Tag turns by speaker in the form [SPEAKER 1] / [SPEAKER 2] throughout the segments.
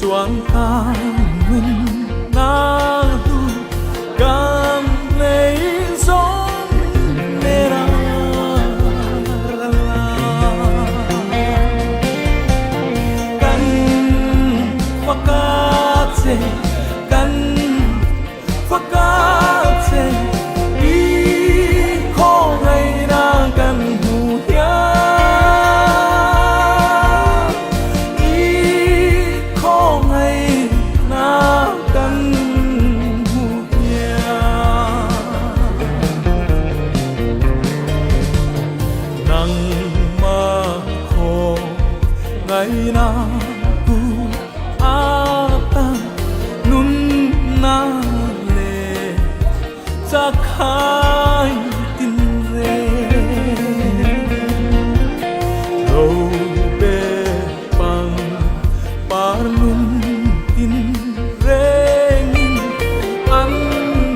[SPEAKER 1] Chuan ta mình na tu cam lấy gió mê ra căn hoa cá chê căn hoa cá chê đi khó ngày na căn hù ya ngày na ku ata nun na le cha khai tin re đâu be pang par nun tin re ngin an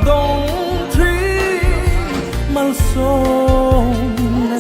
[SPEAKER 1] dong tri mal song na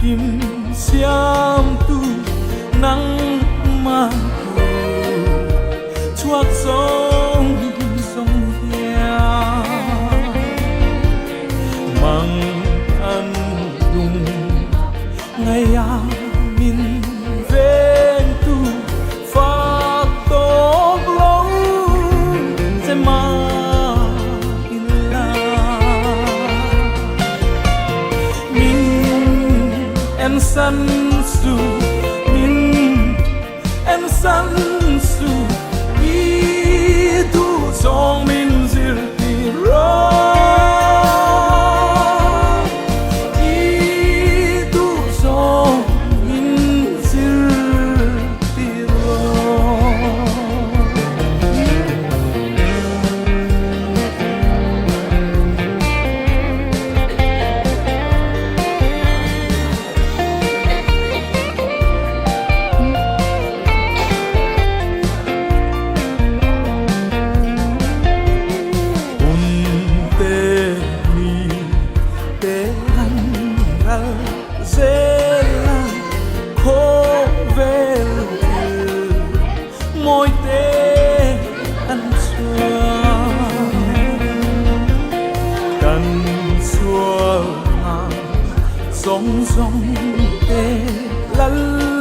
[SPEAKER 1] kim xiam tu nắng mang chuộc sông sông hea mang ăn đùng ngày à min ven tu phát tốt lâu sẽ mang in la em san su min em san su i tu song min zir ti ro i tu song min zir ti ro môi tê ăn xua cần xua sông sông tê lăn